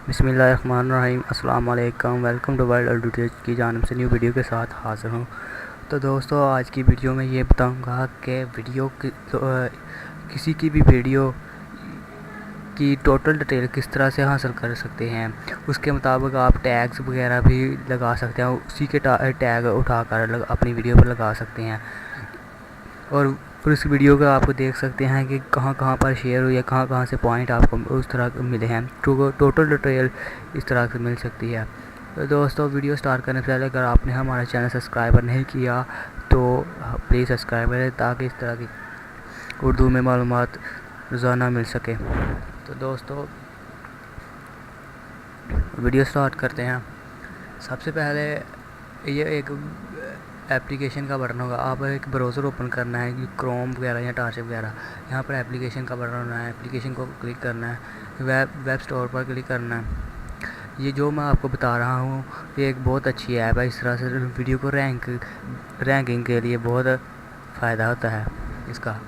बिस्मिल्लाहिर्रहमानिर्रहीम। अस्सलाम वालेकुम। वेलकम टू वर्ल्ड एडुटेज की जानिब से न्यू वीडियो के साथ हाज़िर हूँ। तो दोस्तों, आज की वीडियो में ये बताऊँगा कि किसी की भी वीडियो की टोटल डिटेल किस तरह से हासिल कर सकते हैं। उसके मुताबिक आप टैग्स वगैरह भी लगा सकते हैं, उसी के टैग उठाकर अपनी वीडियो पर लगा सकते हैं। और फिर उस वीडियो का आपको देख सकते हैं कि कहाँ कहाँ पर शेयर हुई है, कहाँ कहाँ से पॉइंट आपको उस तरह मिले हैं। टोटल डिटेल इस तरह से मिल सकती है। तो दोस्तों, वीडियो स्टार्ट करने से पहले अगर आपने हमारा चैनल सब्सक्राइबर नहीं किया तो प्लीज़ सब्सक्राइब करें, ताकि इस तरह की उर्दू में मालूमात रोज़ाना मिल सके। तो दोस्तों, वीडियो स्टार्ट करते हैं। सबसे पहले ये एक एप्लीकेशन का बटन होगा। आप एक ब्राउज़र ओपन करना है, क्रोम वगैरह या टार्च वगैरह। यहाँ पर एप्लीकेशन का बटन होना है, एप्लीकेशन को क्लिक करना है, वेब स्टोर पर क्लिक करना है। ये जो मैं आपको बता रहा हूँ, ये एक बहुत अच्छी ऐप है। इस तरह से वीडियो को रैंकिंग के लिए बहुत फ़ायदा होता है इसका।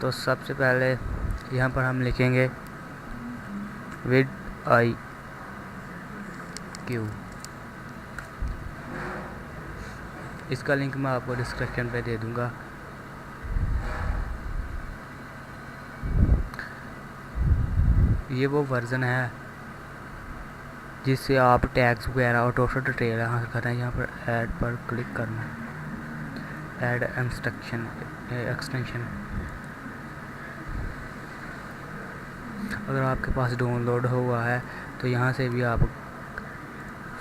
तो सबसे पहले यहाँ पर हम लिखेंगे vidIQ। इसका लिंक मैं आपको डिस्क्रिप्शन पे दे दूँगा। ये वो वर्ज़न है जिससे आप टैग्स वगैरह और टोटल डिटेल हासिल कर रहे हैं। यहाँ पर ऐड पर क्लिक करना, ऐड एक्सटेंशन। अगर आपके पास डाउनलोड हुआ है तो यहाँ से भी आप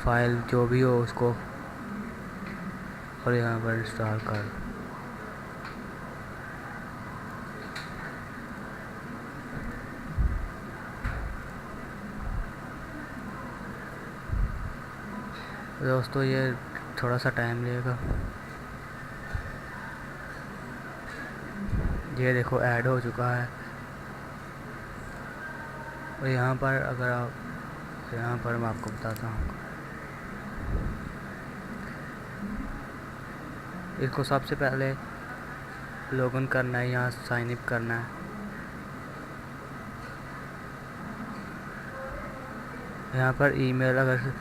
फाइल जो भी हो उसको और यहाँ पर इंस्टॉल कर। दोस्तों, ये थोड़ा सा टाइम लेगा। ये देखो, ऐड हो चुका है। और यहाँ पर अगर आप यहाँ पर मैं आपको बताता हूँ, इसको सबसे पहले लॉगिन करना है, यहाँ साइन अप करना है। यहाँ पर ईमेल अगर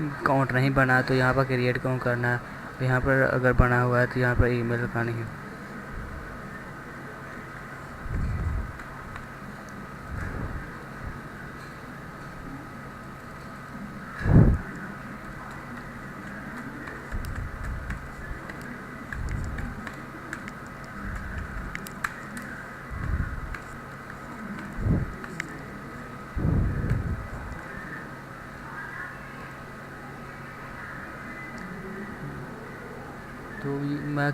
अकाउंट नहीं बना तो यहाँ पर क्रिएट अकाउंट करना है। यहाँ पर अगर बना हुआ है तो यहाँ पर ईमेल लगानी है। तो मैं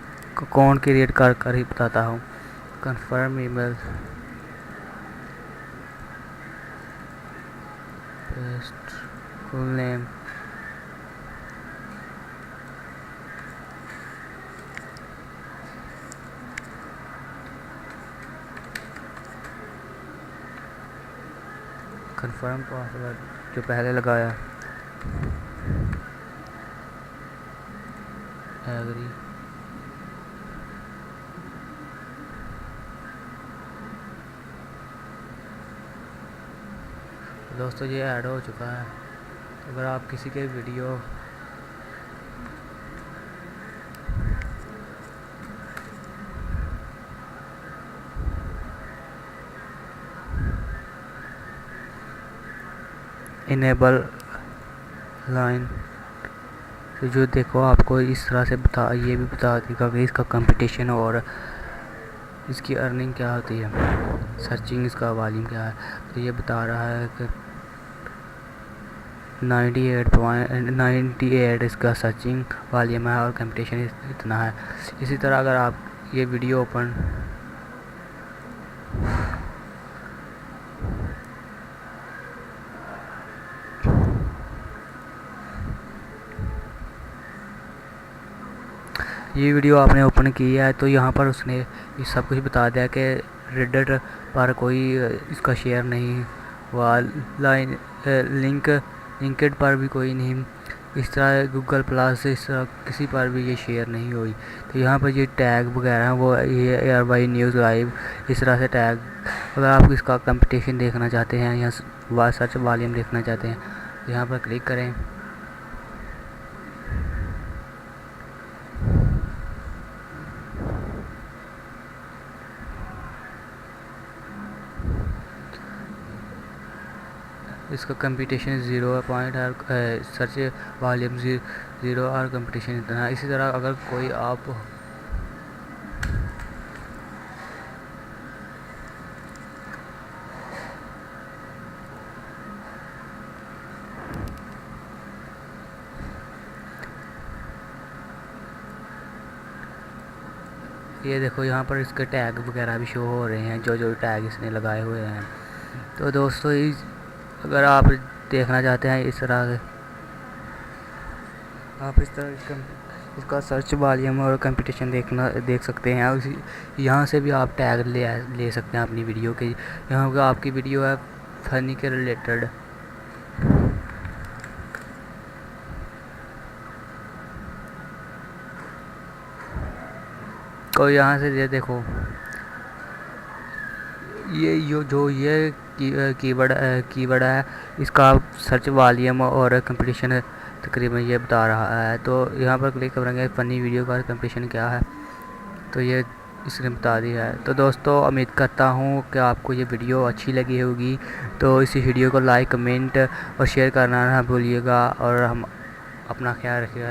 अकाउंट क्रिएट कर ही बताता हूँ। Confirm email, paste full name, confirm password जो पहले लगाया, एग्री। दोस्तों, ये ऐड हो चुका है। अगर आप किसी के वीडियो इनेबल लाइन तो जो देखो, आपको इस तरह से ये भी बता देगा कि इसका कंपटीशन और इसकी अर्निंग क्या होती है, सर्चिंग इसका वॉल्यूम क्या है। तो ये बता रहा है कि 98 इसका सर्चिंग वॉल्यूम है और कंपटीशन इतना है। इसी तरह अगर आप ये वीडियो ओपन ये वीडियो आपने ओपन किया है तो यहाँ पर उसने ये सब कुछ बता दिया कि रेडिट पर कोई इसका शेयर नहीं हुआ, लिंक्डइन पर भी कोई नहीं, इस तरह गूगल प्लस इस तरह किसी पर भी ये शेयर नहीं हुई। तो यहाँ पर ये टैग वगैरह हैं वो ये ARY न्यूज़ लाइव इस तरह से टैग, अगर आप इसका कंपटीशन देखना चाहते हैं या सर्च वॉल्यूम देखना चाहते हैं तो यहाँ पर क्लिक करें। इसका कंपटीशन 0 पॉइंट और सर्च वॉल्यूम 0 और कंपटीशन इतना। इसी तरह अगर कोई आप ये देखो यहाँ पर इसके टैग वगैरह भी शो हो रहे हैं, जो टैग इसने लगाए हुए हैं। तो दोस्तों अगर आप देखना चाहते हैं इस तरह से, आप इस तरह इसका सर्च वॉल्यूम और कंपटीशन देख सकते हैं। उसी यहाँ से भी आप टैग ले सकते हैं अपनी वीडियो के। यहाँ पर आपकी वीडियो है फनी के रिलेटेड, तो यहाँ से ये देखो ये कीवर्ड है, इसका सर्च वॉल्यूम और कंपटीशन तकरीबन ये बता रहा है। तो यहाँ पर क्लिक करेंगे फ़नी वीडियो का कंपटीशन क्या है, तो ये इसने बता दिया है। तो दोस्तों उम्मीद करता हूँ कि आपको ये वीडियो अच्छी लगी होगी। तो इसी वीडियो को लाइक कमेंट और शेयर करना ना भूलिएगा और हम अपना ख्याल रखिएगा।